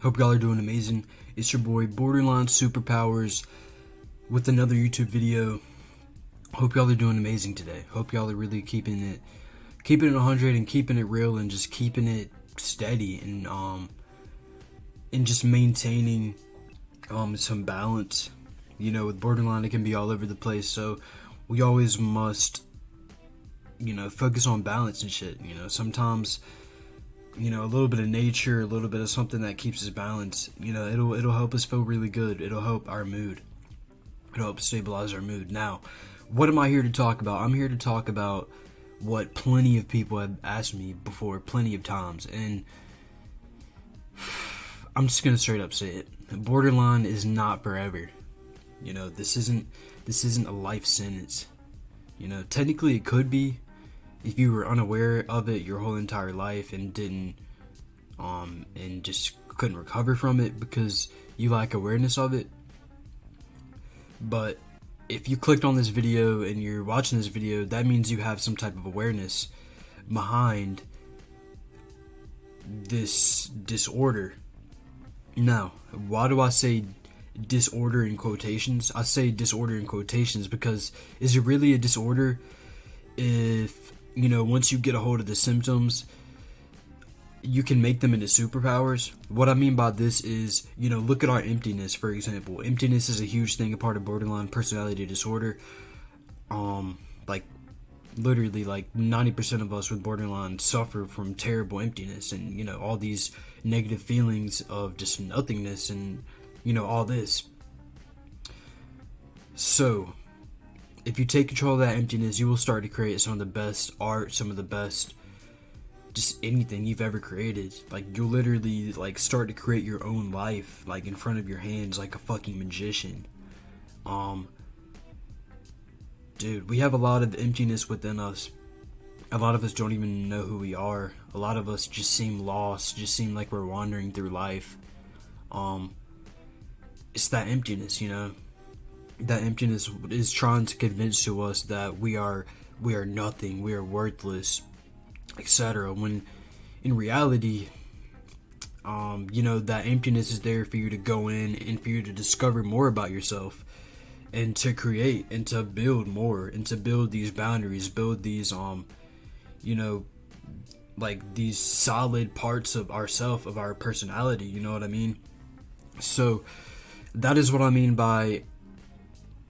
Hope y'all are doing amazing. It's your boy Borderline Superpowers with another YouTube video. Hope y'all are doing amazing today. Hope y'all are really keeping it 100 and keeping it real and just keeping it steady and just maintaining some balance. You know, with Borderline it can be all over the place, so we always must, focus on balance and shit. Sometimes, a little bit of nature, a little bit of something that keeps us balanced, it'll help us feel really good. It'll help our mood. It'll help stabilize our mood. Now, what am I here to talk about? I'm here to talk about what plenty of people have asked me before, plenty of times, and I'm just gonna straight up say it. Borderline is not forever. This isn't a life sentence. Technically it could be if you were unaware of it your whole entire life and didn't and just couldn't recover from it because you lack awareness of it. But if you clicked on this video and you're watching this video, that means you have some type of awareness behind this disorder. Now, why do I say disorder in quotations? I say disorder in quotations because is it really a disorder if, once you get a hold of the symptoms, you can make them into superpowers? What I mean by this is, look at our emptiness, for example. Emptiness is a huge thing, a part of borderline personality disorder. Literally 90% of us with borderline suffer from terrible emptiness and, all these negative feelings of just nothingness and, all this. So, if you take control of that emptiness, you will start to create some of the best art, some of the best, just anything you've ever created. You'll literally, start to create your own life, in front of your hands, like a fucking magician. Dude, we have a lot of emptiness within us. A lot of us don't even know who we are. A lot of us just seem lost, just seem like we're wandering through life. It's that emptiness, That emptiness is trying to convince to us that we are nothing, we are worthless, etc. When in reality, that emptiness is there for you to go in and for you to discover more about yourself and to create and to build more and to build these boundaries, build these these solid parts of ourself, of our personality, you know what I mean? So that is what I mean by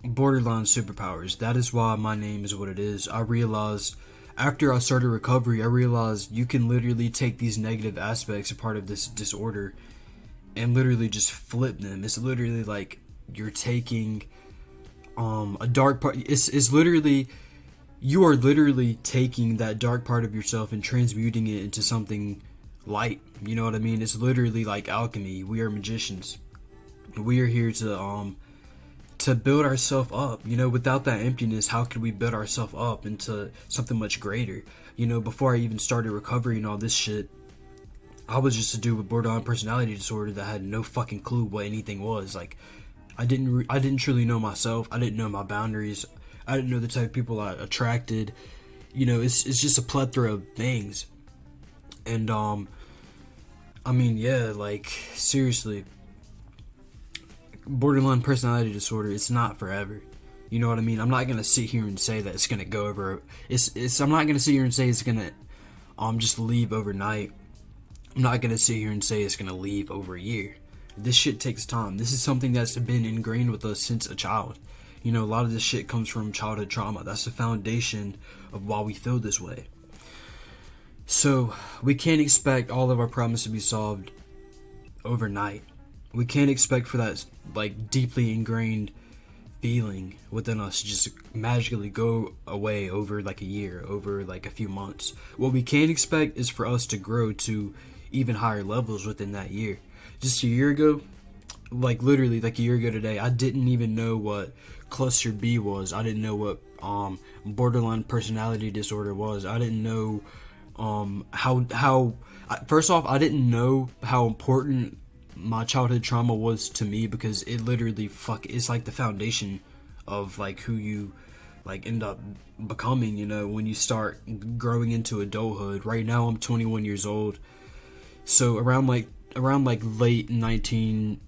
borderline superpowers. That is why my name is what it is. I realized after I started recovery, I realized you can literally take these negative aspects, a part of this disorder, and literally just flip them. It's literally like you're taking a dark part. It's literally, you are literally taking that dark part of yourself and transmuting it into something light. You know what I mean? It's literally like alchemy. We are magicians. We are here to build ourselves up. Without that emptiness, how could we build ourselves up into something much greater? Before I even started recovery and all this shit, I was just a dude with borderline personality disorder that had no fucking clue what anything was. I didn't truly know myself. I didn't know my boundaries. I didn't know the type of people I attracted. It's just a plethora of things. And seriously, borderline personality disorder, it's not forever. You know what I mean? I'm not gonna sit here and say that it's gonna go over. I'm not gonna sit here and say it's gonna just leave overnight. I'm not gonna sit here and say it's gonna leave over a year. This shit takes time. This is something that's been ingrained with us since a child. A lot of this shit comes from childhood trauma. That's the foundation of why we feel this way. So we can't expect all of our problems to be solved overnight. We can't expect for that deeply ingrained feeling within us to just magically go away over a year, over a few months. What we can expect is for us to grow to even higher levels within that year. Just a year ago, literally a year ago today, I didn't even know what cluster B was. I didn't know what borderline personality disorder was. I didn't know first off, I didn't know how important my childhood trauma was to me, because it literally it's like the foundation of who you end up becoming, when you start growing into adulthood. Right now I'm 21 years old. So around around like late 19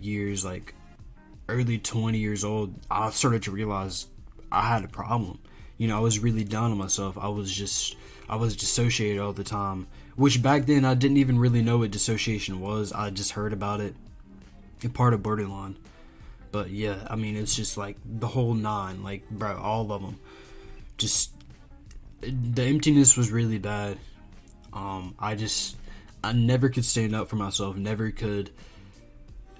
years, like early 20 years old, I started to realize I had a problem. You know, I was really down on myself. I was dissociated all the time, which back then I didn't even really know what dissociation was. I just heard about it, a part of borderline. But yeah, I mean, it's just like the whole nine, like, bro, all of them. Just, the emptiness was really bad. I never could stand up for myself, never could.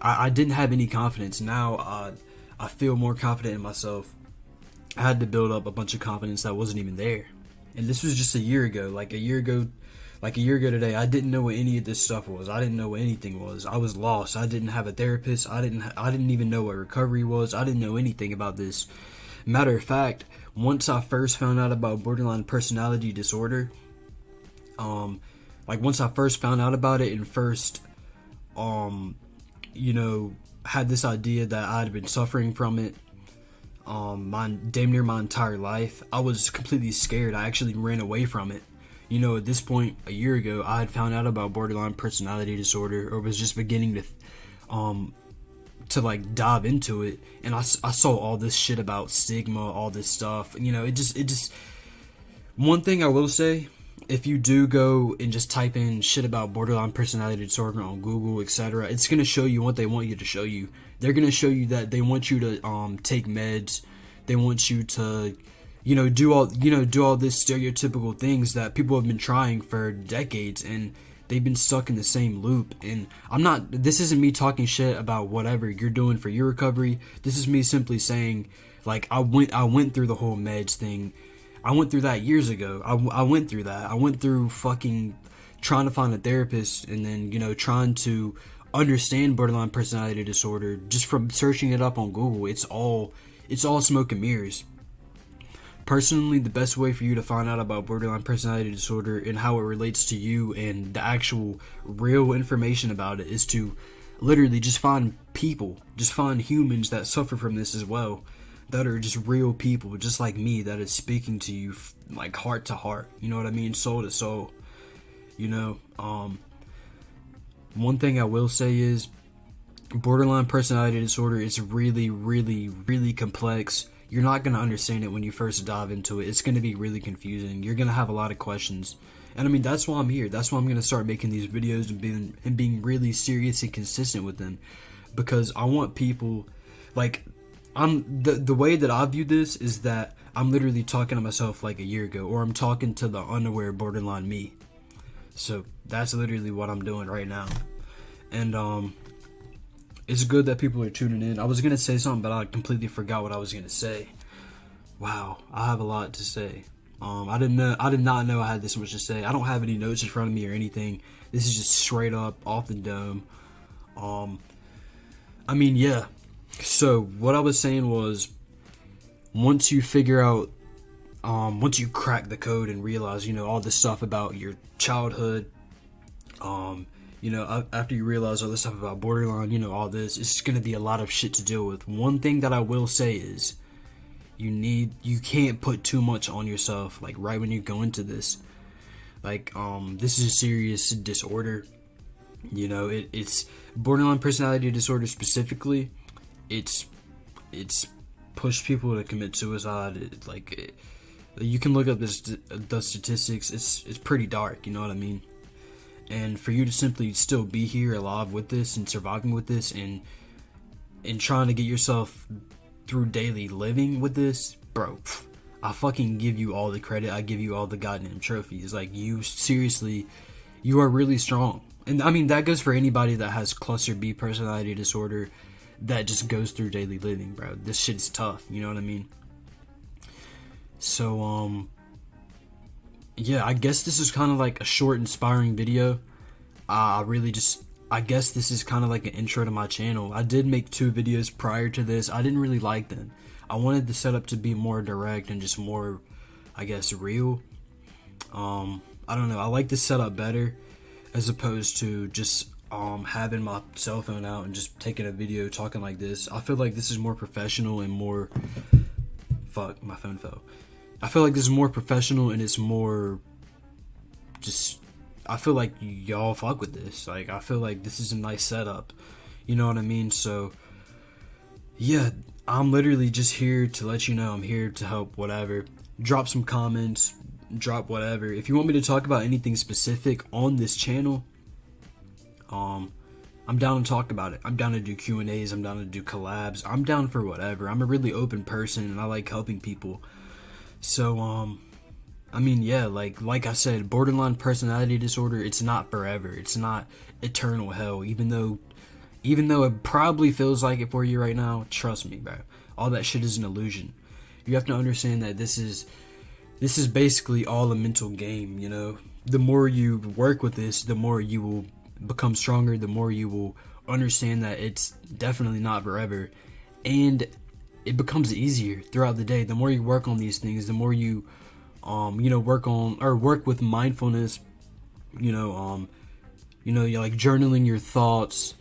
I didn't have any confidence. Now, I feel more confident in myself. I had to build up a bunch of confidence that wasn't even there. And this was just a year ago. Like a year ago today, I didn't know what any of this stuff was. I didn't know what anything was. I was lost. I didn't have a therapist. I didn't even know what recovery was. I didn't know anything about this. Matter of fact, once I first found out about borderline personality disorder, like once I first found out about it and first, you know, had this idea that I'd been suffering from it, damn near my entire life, I was completely scared. I actually ran away from it. You know, at this point, a year ago, I had found out about borderline personality disorder, or was just beginning to like dive into it, and I saw all this shit about stigma, all this stuff. You know, it just. One thing I will say, if you do go and just type in shit about borderline personality disorder on Google, etc., it's gonna show you what they want you to show you. They're gonna show you that they want you to take meds. They want you to, you know, do all this stereotypical things that people have been trying for decades, and they've been stuck in the same loop. And this isn't me talking shit about whatever you're doing for your recovery. This is me simply saying, like, I went through the whole meds thing. I went through that years ago. I went through that. I went through fucking trying to find a therapist, and then, you know, trying to understand borderline personality disorder just from searching it up on Google. It's all smoke and mirrors. Personally, the best way for you to find out about borderline personality disorder and how it relates to you and the actual real information about it is to literally just find people, just find humans that suffer from this as well, that are just real people, just like me, that is speaking to you like heart to heart. You know what I mean? Soul to soul. You know, one thing I will say is borderline personality disorder is really, really, really complex. You're not going to understand it when you first dive into it. It's going to be really confusing. You're going to have a lot of questions. And I mean, that's why I'm here. That's why I'm going to start making these videos and being really serious and consistent with them. Because I want people, like, the way that I view this is that I'm literally talking to myself like a year ago, or I'm talking to the unaware borderline me. So that's literally what I'm doing right now. And it's good that people are tuning in. I was gonna say something, but I completely forgot what I was gonna say. Wow, I have a lot to say. I did not know I had this much to say. I don't have any notes in front of me or anything. This is just straight up off the dome. I mean, yeah. So what I was saying was, once you figure out, once you crack the code and realize, you know, all this stuff about your childhood, you know, after you realize all this stuff about borderline, you know, all this, it's going to be a lot of shit to deal with. One thing that I will say is, you can't put too much on yourself, like, right when you go into this. Like, this is a serious disorder. You know, it's borderline personality disorder specifically. It's pushed people to commit suicide. You can look up the statistics. It's pretty dark, you know what I mean? And for you to simply still be here alive with this and surviving with this and trying to get yourself through daily living with this, bro, I fucking give you all the credit. I give you all the goddamn trophies. Like, you seriously, you are really strong. And I mean, that goes for anybody that has cluster B personality disorder that just goes through daily living, bro. This shit is tough, you know what I mean? So, yeah, I guess this is kind of like a short, inspiring video. I guess this is kind of like an intro to my channel. I did make 2 videos prior to this. I didn't really like them. I wanted the setup to be more direct and just more, I guess, real. I don't know. I like the setup better as opposed to just having my cell phone out and just taking a video talking like this. I feel like this is more professional and more... Fuck, my phone fell. I feel like this is more professional and it's more just I feel like y'all fuck with this. Like, I feel like this is a nice setup. You know what I mean? So, yeah, I'm literally just here to let you know I'm here to help, whatever. Drop some comments, drop whatever. If you want me to talk about anything specific on this channel, I'm down to talk about it. I'm down to do Q&As, I'm down to do collabs. I'm down for whatever. I'm a really open person and I like helping people. So, I mean, yeah, like I said, borderline personality disorder, it's not forever. It's not eternal hell. Even though it probably feels like it for you right now, trust me, bro. All that shit is an illusion. You have to understand that this is basically all a mental game, you know? The more you work with this, the more you will become stronger, the more you will understand that it's definitely not forever. And it becomes easier throughout the day. The more you work on these things, the more you work with mindfulness, you're like journaling your thoughts,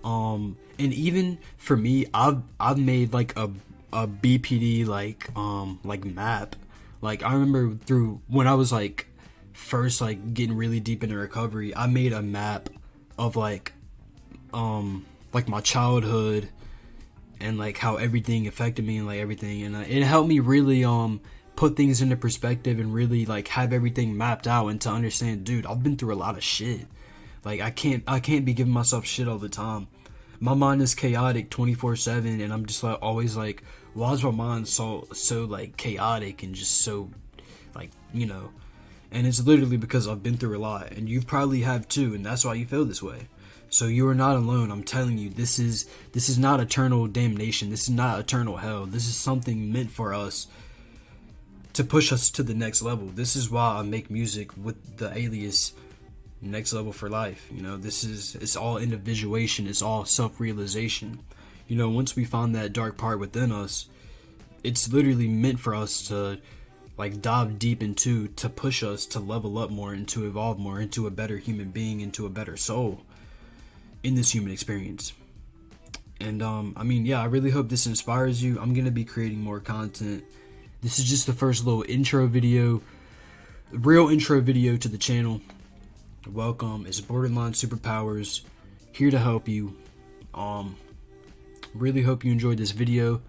and even for me, I've made like a BPD like map. Like, I remember through when I was like first like getting really deep into recovery, I made a map of like my childhood and like how everything affected me and like everything, and it helped me really put things into perspective and really like have everything mapped out and to understand, dude, I've been through a lot of shit. Like, I can't be giving myself shit all the time. My mind is chaotic 24/7, and I'm just like always like, why is my mind so like chaotic and just so like, and it's literally because I've been through a lot, and you probably have too, and that's why you feel this way. So you are not alone. I'm telling you, this is not eternal damnation. This is not eternal hell. This is something meant for us to push us to the next level. This is why I make music with the alias Next Level for Life. It's all individuation. It's all self-realization. Once we find that dark part within us, it's literally meant for us to like dive deep into, to push us to level up more and to evolve more into a better human being, into a better soul in this human experience. And I mean, yeah, I really hope this inspires you. I'm gonna be creating more content. This is just the first little intro video, real intro video to the channel. Welcome. It's Borderline Superpowers, here to help you. Really hope you enjoyed this video.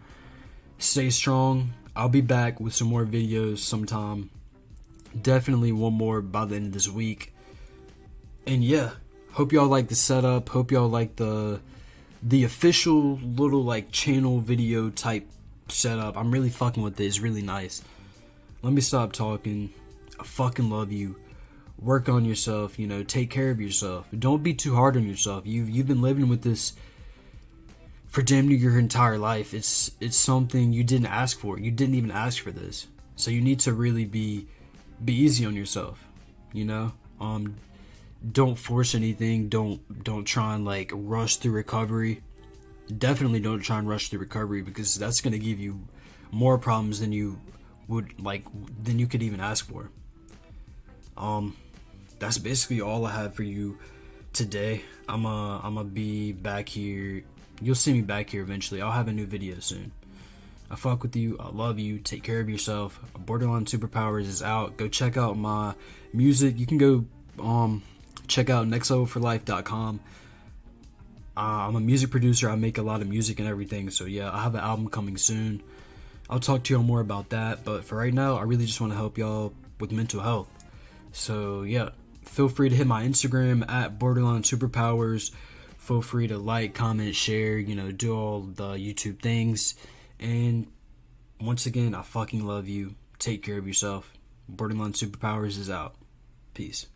Stay strong. I'll be back with some more videos sometime. Definitely one more by the end of this week. And yeah, hope y'all like the setup. Hope y'all like the official little like channel video type setup. I'm really fucking with it. It's really nice. Let me stop talking. I fucking love you. Work on yourself, take care of yourself. Don't be too hard on yourself. You've been living with this for damn near your entire life. It's something you didn't ask for. You didn't even ask for this. So you need to really be easy on yourself, Don't force anything. Don't try and like rush through recovery. Definitely don't try and rush through recovery, because that's going to give you more problems than you could even ask for. That's basically all I have for you today. I'm gonna be back here. You'll see me back here eventually. I'll have a new video soon. I fuck with you. I love you. Take care of yourself. Borderline Superpowers is out. Go check out my music. You can go check out nextlevelforlife.com. I'm a music producer. I make a lot of music and everything. So yeah, I have an album coming soon. I'll talk to y'all more about that. But for right now, I really just want to help y'all with mental health. So yeah, feel free to hit my Instagram at Borderline Superpowers. Feel free to like, comment, share, do all the YouTube things. And once again, I fucking love you. Take care of yourself. Borderline Superpowers is out. Peace.